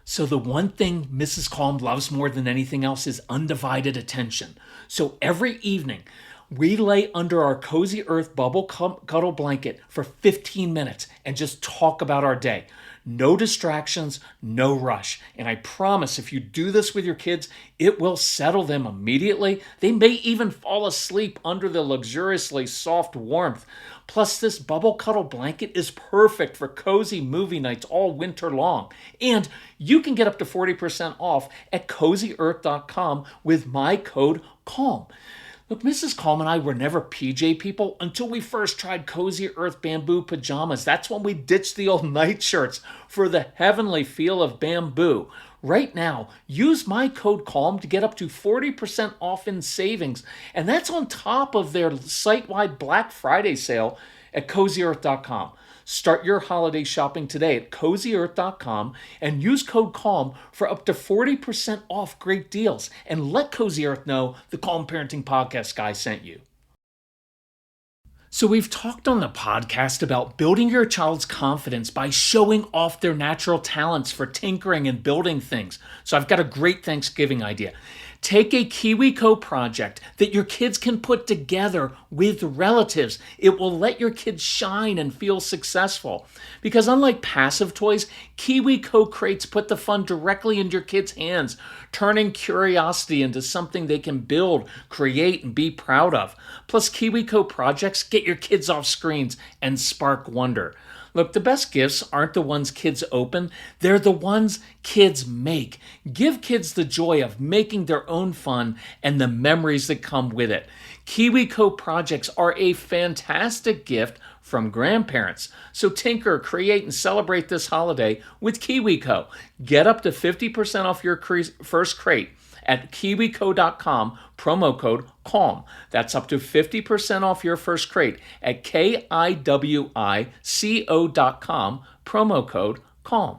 So the one thing Mrs. Calm loves more than anything else is undivided attention. So every evening, we lay under our cozy earth bubble cuddle blanket for 15 minutes and just talk about our day. No distractions, no rush. And I promise if you do this with your kids, it will settle them immediately. They may even fall asleep under the luxuriously soft warmth. Plus, this bubble cuddle blanket is perfect for cozy movie nights all winter long. And you can get up to 40% off at CozyEarth.com with my code CALM. Look, Mrs. Calm and I were never PJ people until we first tried Cozy Earth bamboo pajamas. That's when we ditched the old nightshirts for the heavenly feel of bamboo. Right now, use my code CALM to get up to 40% off in savings. And that's on top of their site-wide Black Friday sale at CozyEarth.com. Start your holiday shopping today at CozyEarth.com and use code CALM for up to 40% off great deals. And let Cozy Earth know the Calm Parenting Podcast guy sent you. So we've talked on the podcast about building your child's confidence by showing off their natural talents for tinkering and building things. So I've got a great Thanksgiving idea. Take a KiwiCo project that your kids can put together with relatives. It will let your kids shine and feel successful. Because unlike passive toys, KiwiCo crates put the fun directly into your kids' hands, turning curiosity into something they can build, create, and be proud of. Plus, KiwiCo projects get your kids off screens and spark wonder. Look, the best gifts aren't the ones kids open, they're the ones kids make. Give kids the joy of making their own fun and the memories that come with it. KiwiCo projects are a fantastic gift from grandparents. So tinker, create, and celebrate this holiday with KiwiCo. Get up to 50% off your first crate at KiwiCo.com, promo code CALM. That's up to 50% off your first crate at KIWICO.com, promo code CALM.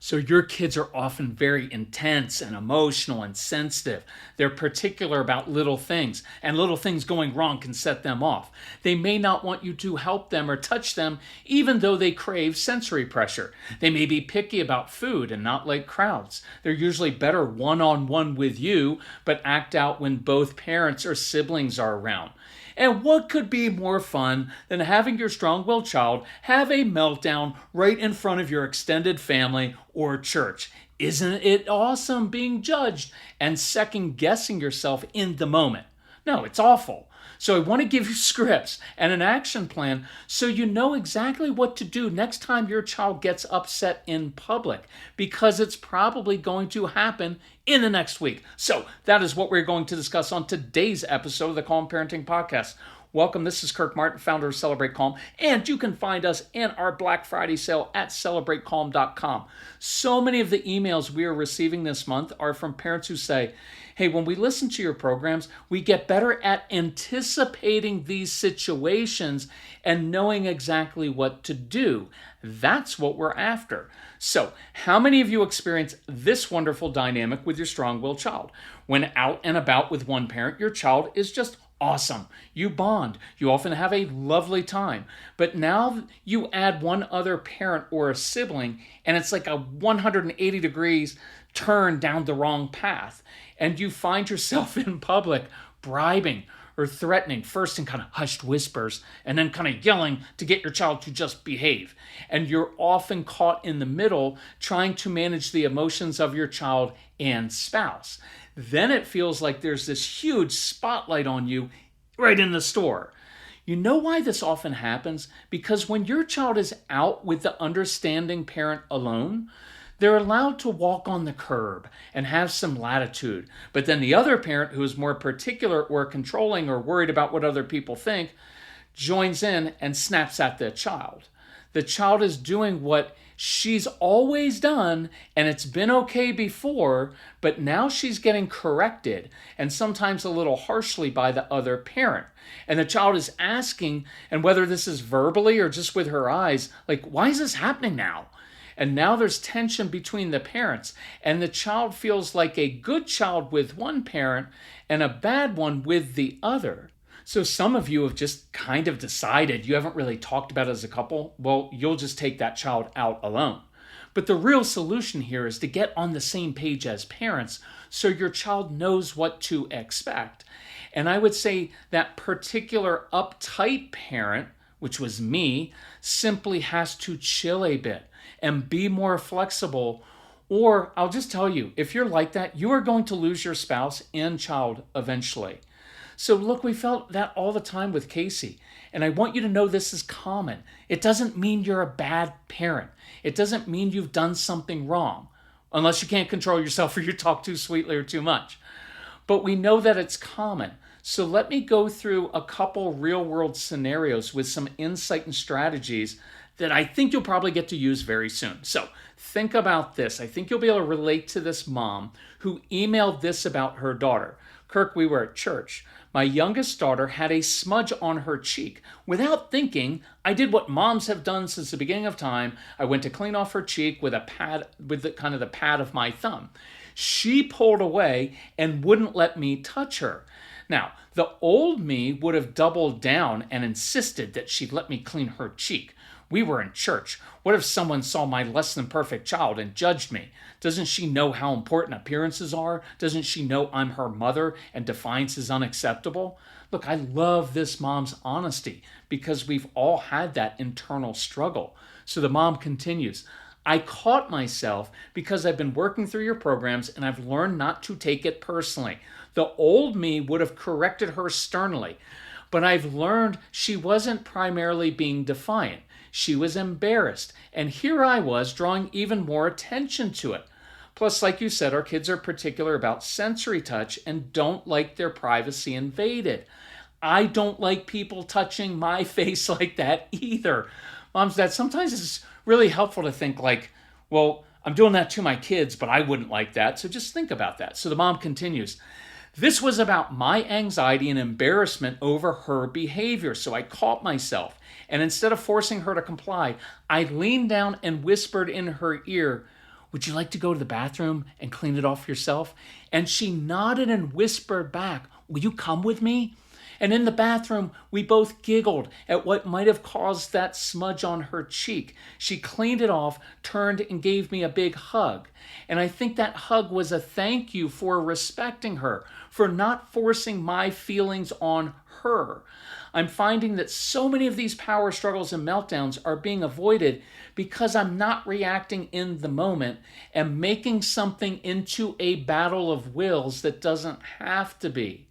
So your kids are often very intense and emotional and sensitive. They're particular about little things, and little things going wrong can set them off. They may not want you to help them or touch them, even though they crave sensory pressure. They may be picky about food and not like crowds. They're usually better one-on-one with you, but act out when both parents or siblings are around. And what could be more fun than having your strong-willed child have a meltdown right in front of your extended family or church? Isn't it awesome being judged and second-guessing yourself in the moment? No, it's awful. So I want to give you scripts and an action plan so you know exactly what to do next time your child gets upset in public, because it's probably going to happen in the next week. So that is what we're going to discuss on today's episode of the Calm Parenting Podcast. Welcome, this is Kirk Martin, founder of Celebrate Calm, and you can find us in our Black Friday sale at CelebrateCalm.com. So many of the emails we are receiving this month are from parents who say, hey, when we listen to your programs, we get better at anticipating these situations and knowing exactly what to do. That's what we're after. So, how many of you experience this wonderful dynamic with your strong-willed child? When out and about with one parent, your child is just awesome. You bond. You often have a lovely time. But now you add one other parent or a sibling, and it's like a 180 degrees turn down the wrong path. And you find yourself in public bribing or threatening, first in kind of hushed whispers, and then kind of yelling to get your child to just behave. And you're often caught in the middle trying to manage the emotions of your child and spouse. Then it feels like there's this huge spotlight on you right in the store. You know why this often happens? Because when your child is out with the understanding parent alone, they're allowed to walk on the curb and have some latitude. But then the other parent, who is more particular or controlling or worried about what other people think, joins in and snaps at the child. The child is doing what she's always done, and it's been okay before, but now she's getting corrected, and sometimes a little harshly by the other parent. And the child is asking, and whether this is verbally or just with her eyes, like, why is this happening now? And now there's tension between the parents, and the child feels like a good child with one parent and a bad one with the other. So some of you have just kind of decided, you haven't really talked about it as a couple, well, you'll just take that child out alone. But the real solution here is to get on the same page as parents so your child knows what to expect. And I would say that particular uptight parent, which was me, simply has to chill a bit and be more flexible. Or I'll just tell you, if you're like that, you are going to lose your spouse and child eventually. So look, we felt that all the time with Casey. And I want you to know this is common. It doesn't mean you're a bad parent. It doesn't mean you've done something wrong, unless you can't control yourself or you talk too sweetly or too much. But we know that it's common. So let me go through a couple real world scenarios with some insight and strategies that I think you'll probably get to use very soon. So think about this. I think you'll be able to relate to this mom who emailed this about her daughter. Kirk, we were at church. My youngest daughter had a smudge on her cheek. Without thinking, I did what moms have done since the beginning of time. I went to clean off her cheek with a pad, with the kind of the pad of my thumb. She pulled away and wouldn't let me touch her. Now, the old me would have doubled down and insisted that she'd let me clean her cheek. We were in church. What if someone saw my less than perfect child and judged me? Doesn't she know how important appearances are? Doesn't she know I'm her mother and defiance is unacceptable? Look, I love this mom's honesty because we've all had that internal struggle. So the mom continues, I caught myself because I've been working through your programs and I've learned not to take it personally. The old me would have corrected her sternly, but I've learned she wasn't primarily being defiant. She was embarrassed, and here I was drawing even more attention to it. Plus, like you said, our kids are particular about sensory touch and don't like their privacy invaded. I don't like people touching my face like that either. Moms, dads, sometimes it's really helpful to think like, well, I'm doing that to my kids, but I wouldn't like that. So just think about that. So the mom continues, this was about my anxiety and embarrassment over her behavior. So I caught myself. And instead of forcing her to comply, I leaned down and whispered in her ear, would you like to go to the bathroom and clean it off yourself? And she nodded and whispered back, will you come with me? And in the bathroom, we both giggled at what might have caused that smudge on her cheek. She cleaned it off, turned and gave me a big hug. And I think that hug was a thank you for respecting her, for not forcing my feelings on her. I'm finding that so many of these power struggles and meltdowns are being avoided because I'm not reacting in the moment and making something into a battle of wills that doesn't have to be.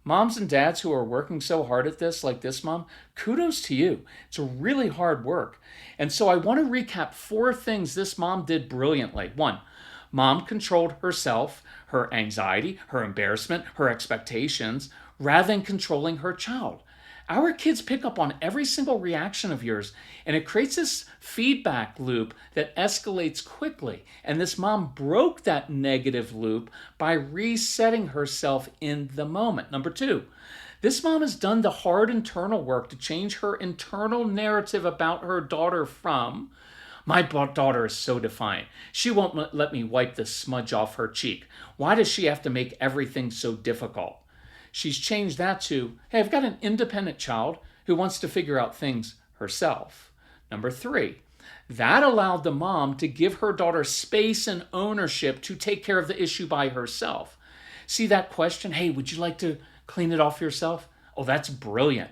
Moms and dads who are working so hard at this, like this mom, kudos to you. It's really hard work. And so I want to recap 4 things this mom did brilliantly. 1, mom controlled herself, her anxiety, her embarrassment, her expectations, rather than controlling her child. Our kids pick up on every single reaction of yours, and it creates this feedback loop that escalates quickly. And this mom broke that negative loop by resetting herself in the moment. Number 2, this mom has done the hard internal work to change her internal narrative about her daughter from, my daughter is so defiant. She won't let me wipe the smudge off her cheek. Why does she have to make everything so difficult? She's changed that to, hey, I've got an independent child who wants to figure out things herself. Number 3, that allowed the mom to give her daughter space and ownership to take care of the issue by herself. See that question, hey, would you like to clean it off yourself? Oh, that's brilliant.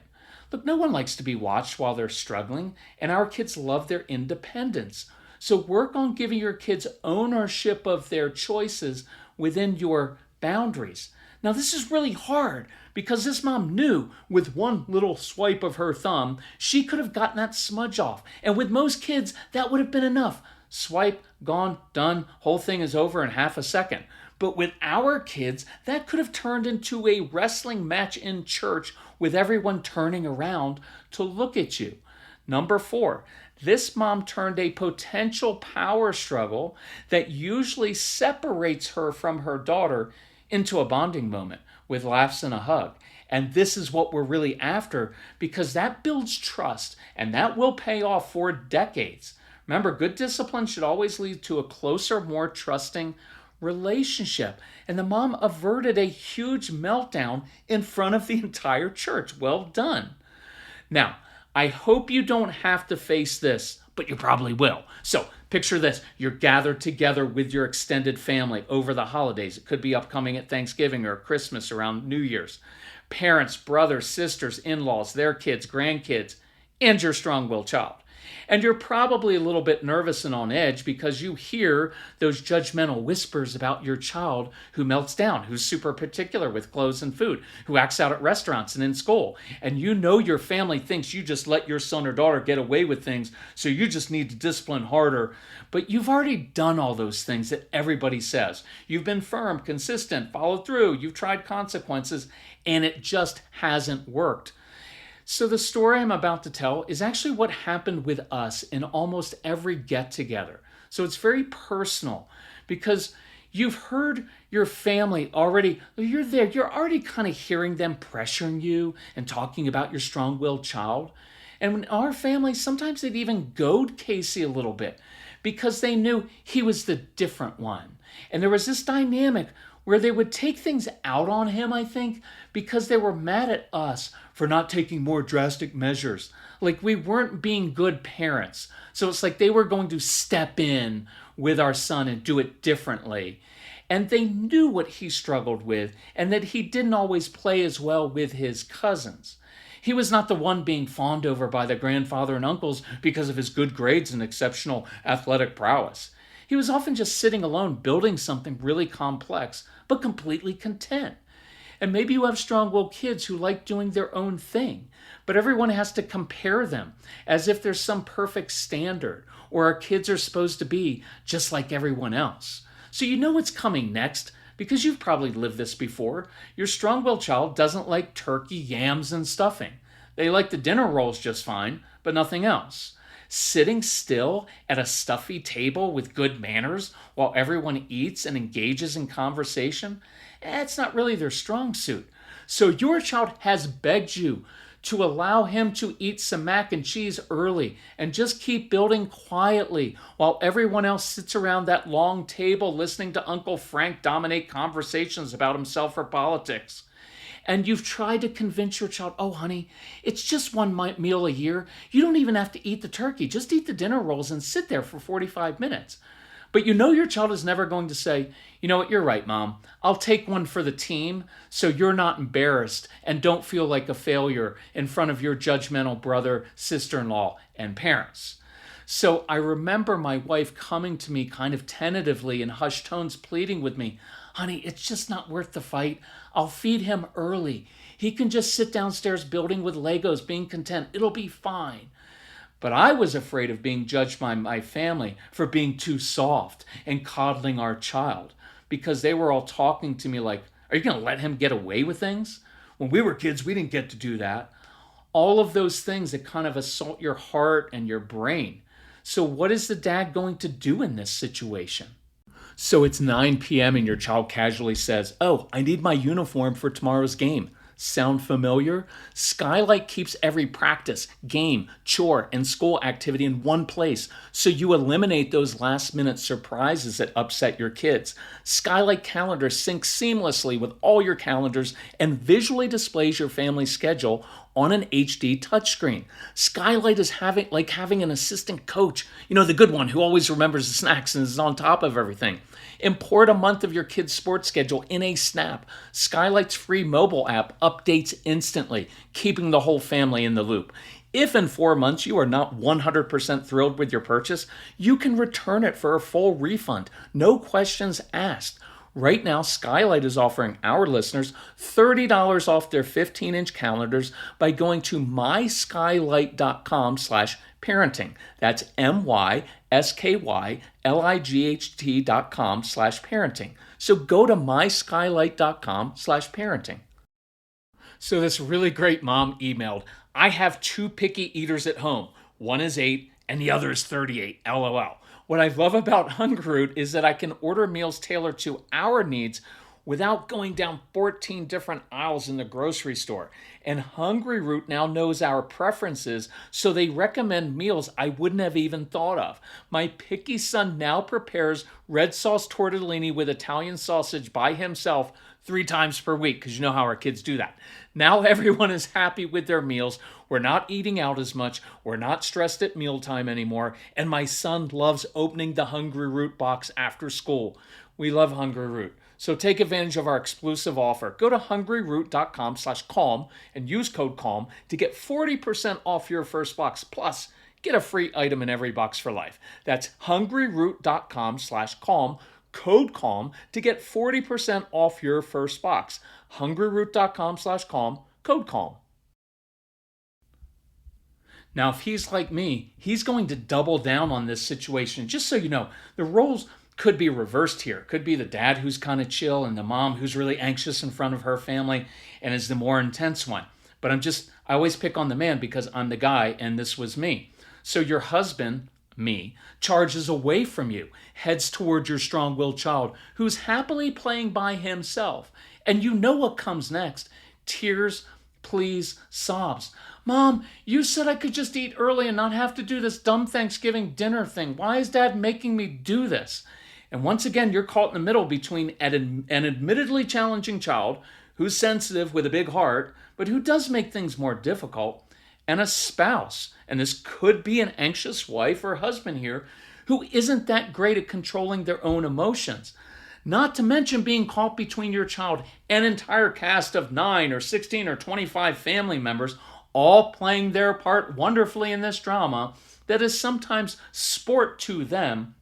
Look, no one likes to be watched while they're struggling, and our kids love their independence. So work on giving your kids ownership of their choices within your boundaries. Now, this is really hard because this mom knew with one little swipe of her thumb, she could have gotten that smudge off. And with most kids, that would have been enough. Swipe, gone, done, whole thing is over in half a second. But with our kids, that could have turned into a wrestling match in church with everyone turning around to look at you. Number 4, this mom turned a potential power struggle that usually separates her from her daughter into a bonding moment with laughs and a hug. And this is what we're really after because that builds trust and that will pay off for decades. Remember, good discipline should always lead to a closer, more trusting relationship. And the mom averted a huge meltdown in front of the entire church. Well done. Now, I hope you don't have to face this, but you probably will. So Picture this. You're gathered together with your extended family over the holidays. It could be upcoming at Thanksgiving or Christmas, around New Year's. Parents, brothers, sisters, in-laws, their kids, grandkids, and your strong-willed child. And you're probably a little bit nervous and on edge because you hear those judgmental whispers about your child who melts down, who's super particular with clothes and food, who acts out at restaurants and in school. And you know your family thinks you just let your son or daughter get away with things, so you just need to discipline harder. But you've already done all those things that everybody says. You've been firm, consistent, followed through, you've tried consequences, and it just hasn't worked. So the story I'm about to tell is actually what happened with us in almost every get-together. So it's very personal because you've heard your family already, you're there, you're already kind of hearing them pressuring you and talking about your strong-willed child. And in our family, sometimes they'd even goad Casey a little bit because they knew he was the different one. And there was this dynamic where they would take things out on him, I think, because they were mad at us for not taking more drastic measures. Like we weren't being good parents. So it's like they were going to step in with our son and do it differently. And they knew what he struggled with and that he didn't always play as well with his cousins. He was not the one being fawned over by the grandfather and uncles because of his good grades and exceptional athletic prowess. He was often just sitting alone building something really complex, but completely content. And maybe you have strong-willed kids who like doing their own thing, but everyone has to compare them as if there's some perfect standard or our kids are supposed to be just like everyone else. So you know what's coming next because you've probably lived this before. Your strong-willed child doesn't like turkey, yams, and stuffing. They like the dinner rolls just fine, but nothing else. Sitting still at a stuffy table with good manners while everyone eats and engages in conversation, it's not really their strong suit. So your child has begged you to allow him to eat some mac and cheese early and just keep building quietly while everyone else sits around that long table listening to Uncle Frank dominate conversations about himself or politics. And you've tried to convince your child, oh, honey, it's just one meal a year. You don't even have to eat the turkey. Just eat the dinner rolls and sit there for 45 minutes. But you know your child is never going to say, you know what, you're right, Mom. I'll take one for the team so you're not embarrassed and don't feel like a failure in front of your judgmental brother, sister-in-law, and parents. So I remember my wife coming to me kind of tentatively in hushed tones pleading with me, honey, it's just not worth the fight. I'll feed him early. He can just sit downstairs building with Legos, being content. It'll be fine. But I was afraid of being judged by my family for being too soft and coddling our child because they were all talking to me like, are you going to let him get away with things? When we were kids, we didn't get to do that. All of those things that kind of assault your heart and your brain. So what is the dad going to do in this situation? So it's 9 p.m. and your child casually says, oh, I need my uniform for tomorrow's game. Sound familiar? SKYLIGHT keeps every practice, game, chore, and school activity in one place, so you eliminate those last-minute surprises that upset your kids. SKYLIGHT Calendar syncs seamlessly with all your calendars and visually displays your family's schedule on an HD touchscreen. SKYLIGHT is like having an assistant coach, you know, the good one who always remembers the snacks and is on top of everything. Import a month of your kid's sports schedule in a snap. SKYLIGHT's free mobile app updates instantly, keeping the whole family in the loop. If in 4 months you are not 100% thrilled with your purchase, you can return it for a full refund. No questions asked. Right now, SKYLIGHT is offering our listeners $30 off their 15-inch calendars by going to myskylight.com/parenting. That's myskylight.com/parenting. So go to myskylight.com/parenting. So this really great mom emailed, I have 2 picky eaters at home. One is 8 and the other is 38, LOL. What I love about Hungryroot is that I can order meals tailored to our needs without going down 14 different aisles in the grocery store. And Hungryroot now knows our preferences, so they recommend meals I wouldn't have even thought of. My picky son now prepares red sauce tortellini with Italian sausage by himself 3 times per week, because you know how our kids do that. Now everyone is happy with their meals. We're We're not eating out as much. We're not stressed at mealtime anymore. And my son loves opening the Hungry Root box after school. We love Hungry Root. So take advantage of our exclusive offer. Go to hungryroot.com/calm and use code CALM to get 40% off your first box. Plus, get a free item in every box for life. That's hungryroot.com/calm, code CALM to get 40% off your first box. hungryroot.com/calm, code CALM. Now, if he's like me, he's going to double down on this situation. Just so you know, the roles could be reversed here. Could be the dad who's kind of chill and the mom who's really anxious in front of her family and is the more intense one. But I always pick on the man because I'm the guy and this was me. So your husband, me, charges away from you, heads towards your strong-willed child who's happily playing by himself. And you know what comes next. Tears, pleas, sobs. Mom, you said I could just eat early and not have to do this dumb Thanksgiving dinner thing. Why is Dad making me do this? And once again, you're caught in the middle between an admittedly challenging child who's sensitive with a big heart, but who does make things more difficult, and a spouse. And this could be an anxious wife or husband here who isn't that great at controlling their own emotions. Not to mention being caught between your child and an entire cast of 9 or 16 or 25 family members, all playing their part wonderfully in this drama that is sometimes sport to them,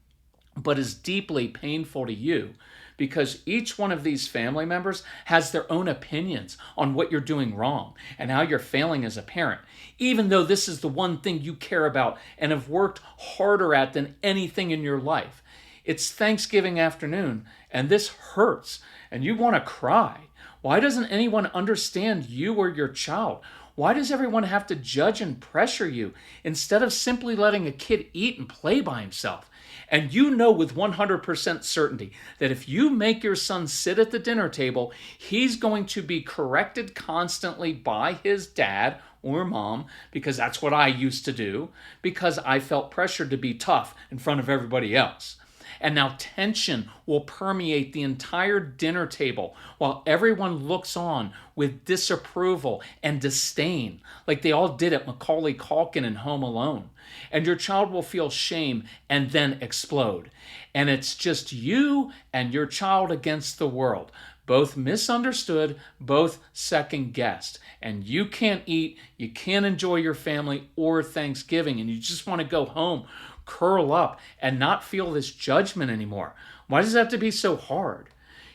but is deeply painful to you, because each one of these family members has their own opinions on what you're doing wrong and how you're failing as a parent, even though this is the one thing you care about and have worked harder at than anything in your life. It's Thanksgiving afternoon, and this hurts, and you want to cry. Why doesn't anyone understand you or your child? Why does everyone have to judge and pressure you instead of simply letting a kid eat and play by himself? And you know with 100% certainty that if you make your son sit at the dinner table, he's going to be corrected constantly by his dad or mom, because that's what I used to do, because I felt pressured to be tough in front of everybody else. And now tension will permeate the entire dinner table while everyone looks on with disapproval and disdain, like they all did at Macaulay Culkin in Home Alone. And your child will feel shame and then explode. And it's just you and your child against the world, both misunderstood, both second-guessed. And you can't eat, you can't enjoy your family or Thanksgiving, and you just want to go home, curl up, and not feel this judgment anymore. Why does it have to be so hard?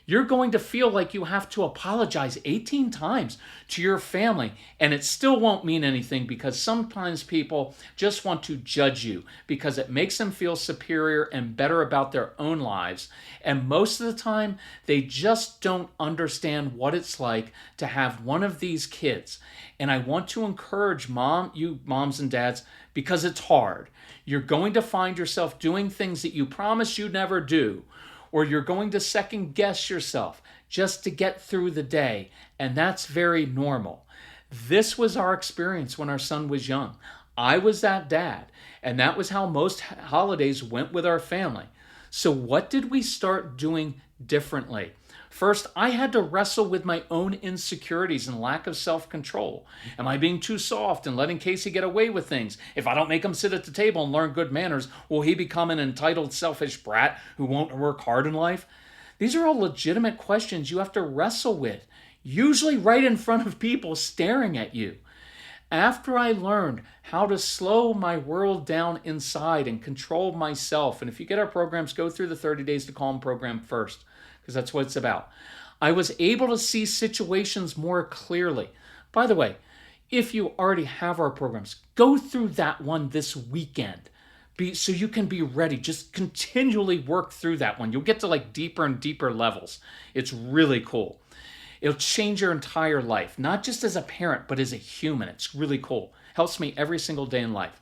You're going to feel like you have to apologize 18 times to your family, and it still won't mean anything, because sometimes people just want to judge you because it makes them feel superior and better about their own lives. And most of the time, they just don't understand what it's like to have one of these kids. And I want to encourage you moms and dads, because it's hard. You're going to find yourself doing things that you promised you'd never do, or you're going to second guess yourself just to get through the day, and that's very normal. This was our experience when our son was young. I was that dad, and that was how most holidays went with our family. So what did we start doing differently? First, I had to wrestle with my own insecurities and lack of self-control. Am I being too soft and letting Casey get away with things? If I don't make him sit at the table and learn good manners, will he become an entitled, selfish brat who won't work hard in life? These are all legitimate questions you have to wrestle with, usually right in front of people staring at you. After I learned how to slow my world down inside and control myself, and if you get our programs, go through the 30 Days to Calm program first, because that's what it's about. I was able to see situations more clearly. By the way, if you already have our programs, go through that one this weekend so you can be ready. Just continually work through that one. You'll get to like deeper and deeper levels. It's really cool. It'll change your entire life, not just as a parent, but as a human. It's really cool. Helps me every single day in life.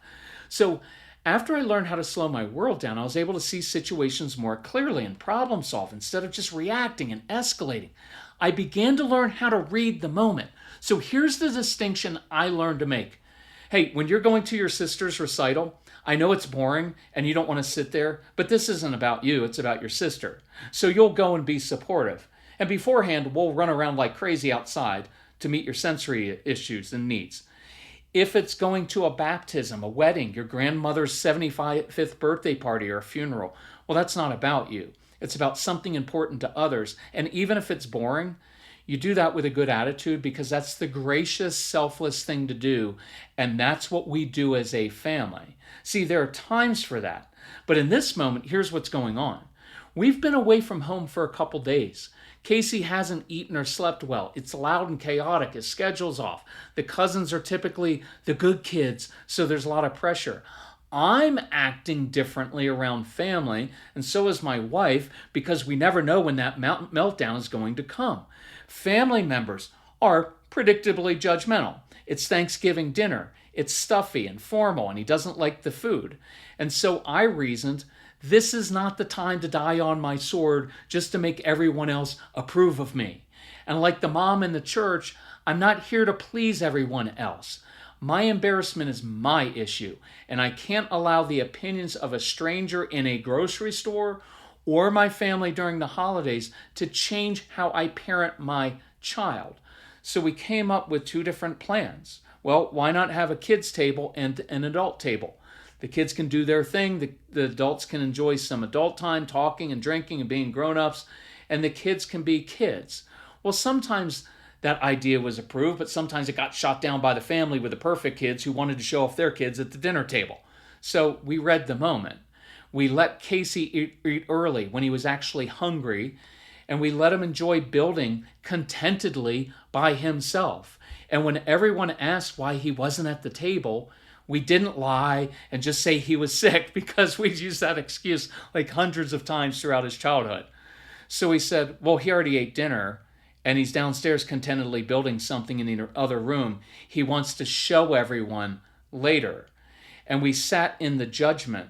So after I learned how to slow my world down, I was able to see situations more clearly and problem solve instead of just reacting and escalating. I began to learn how to read the moment. So here's the distinction I learned to make. Hey, when you're going to your sister's recital, I know it's boring and you don't want to sit there, but this isn't about you, it's about your sister. So you'll go and be supportive. And beforehand, we'll run around like crazy outside to meet your sensory issues and needs. If it's going to a baptism, a wedding, your grandmother's 75th birthday party, or a funeral, well, that's not about you. It's about something important to others. And even if it's boring, you do that with a good attitude, because that's the gracious, selfless thing to do. And that's what we do as a family. See, there are times for that. But in this moment, here's what's going on. We've been away from home for a couple days. Casey hasn't eaten or slept well. It's loud and chaotic. His schedule's off. The cousins are typically the good kids, so there's a lot of pressure. I'm acting differently around family, and so is my wife, because we never know when that meltdown is going to come. Family members are predictably judgmental. It's Thanksgiving dinner. It's stuffy and formal, and he doesn't like the food. And so I reasoned, this is not the time to die on my sword just to make everyone else approve of me. And like the mom in the church, I'm not here to please everyone else. My embarrassment is my issue, and I can't allow the opinions of a stranger in a grocery store or my family during the holidays to change how I parent my child. So we came up with two different plans. Well, why not have a kids' table and an adult table? The kids can do their thing. The adults can enjoy some adult time, talking and drinking and being grown-ups, and the kids can be kids. Well, sometimes that idea was approved, but sometimes it got shot down by the family with the perfect kids who wanted to show off their kids at the dinner table. So we read the moment. We let Casey eat early when he was actually hungry, and we let him enjoy building contentedly by himself. And when everyone asked why he wasn't at the table, we didn't lie and just say he was sick, because we'd used that excuse like hundreds of times throughout his childhood. So we said, well, he already ate dinner, and he's downstairs contentedly building something in the other room. He wants to show everyone later. And we sat in the judgment,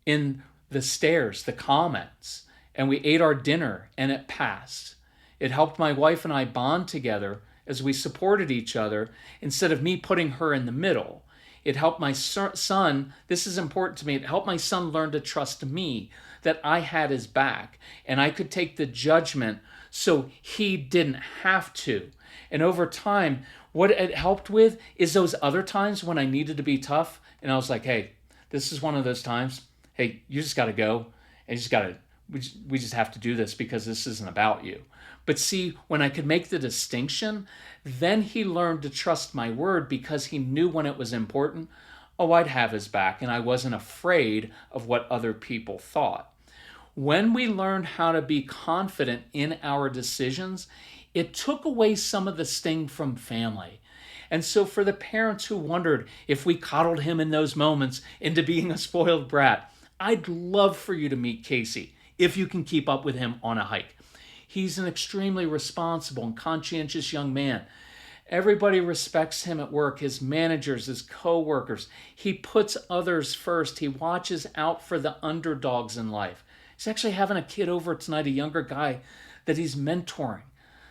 in the stares, the comments, and we ate our dinner, and it passed. It helped my wife and I bond together as we supported each other instead of me putting her in the middle. It helped my son, this is important to me, it helped my son learn to trust me, that I had his back, and I could take the judgment so he didn't have to. And over time, what it helped with is those other times when I needed to be tough, and I was like, hey, this is one of those times. Hey, you just got to go, and you just got to, we just have to do this because this isn't about you. But see, when I could make the distinction, then he learned to trust my word, because he knew when it was important, oh, I'd have his back, and I wasn't afraid of what other people thought. When we learned how to be confident in our decisions, it took away some of the sting from family. And so for the parents who wondered if we coddled him in those moments into being a spoiled brat, I'd love for you to meet Casey, if you can keep up with him on a hike. He's an extremely responsible and conscientious young man. Everybody respects him at work, his managers, his co-workers. He puts others first. He watches out for the underdogs in life. He's actually having a kid over tonight, a younger guy that he's mentoring.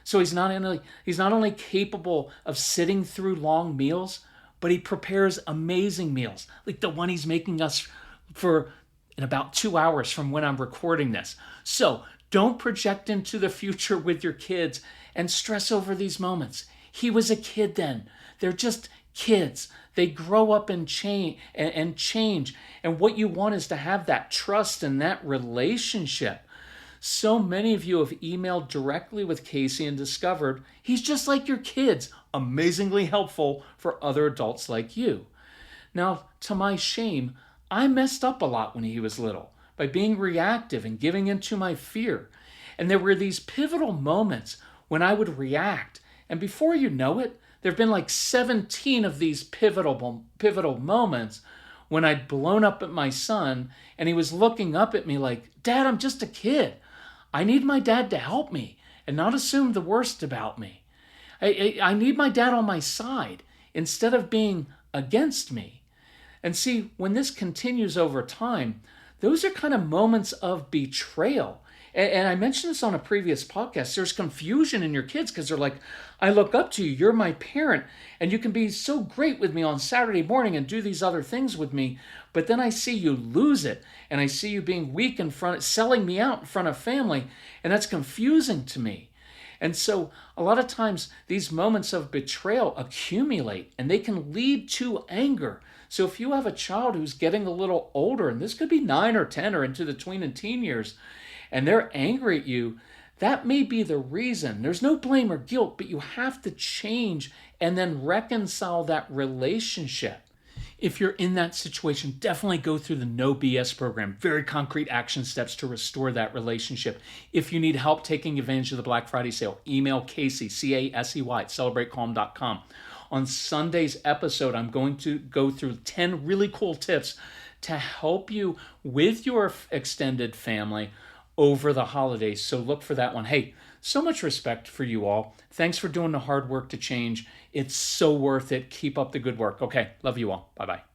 So he's not only capable of sitting through long meals, but he prepares amazing meals, like the one he's making us for in about 2 hours from when I'm recording this. So don't project into the future with your kids and stress over these moments. He was a kid then. They're just kids. They grow up and change. And what you want is to have that trust and that relationship. So many of you have emailed directly with Casey and discovered he's just like your kids, amazingly helpful for other adults like you. Now, to my shame, I messed up a lot when he was little by being reactive and giving into my fear. And there were these pivotal moments when I would react. And before you know it, there have been like 17 of these pivotal moments when I'd blown up at my son and he was looking up at me like, Dad, I'm just a kid. I need my dad to help me and not assume the worst about me. I need my dad on my side instead of being against me. And see, when this continues over time, those are kind of moments of betrayal. And I mentioned this on a previous podcast. There's confusion in your kids because they're like, I look up to you. You're my parent. And you can be so great with me on Saturday morning and do these other things with me. But then I see you lose it. And I see you being weak selling me out in front of family. And that's confusing to me. And so a lot of times these moments of betrayal accumulate and they can lead to anger. So if you have a child who's getting a little older, and this could be 9 or 10 or into the tween and teen years, and they're angry at you, that may be the reason. There's no blame or guilt, but you have to change and then reconcile that relationship. If you're in that situation, definitely go through the No BS program. Very concrete action steps to restore that relationship. If you need help taking advantage of the Black Friday sale, email Casey, C-A-S-E-Y, at celebratecalm.com. On Sunday's episode, I'm going to go through 10 really cool tips to help you with your extended family over the holidays. So look for that one. Hey, so much respect for you all. Thanks for doing the hard work to change. It's so worth it. Keep up the good work. Okay, love you all. Bye-bye.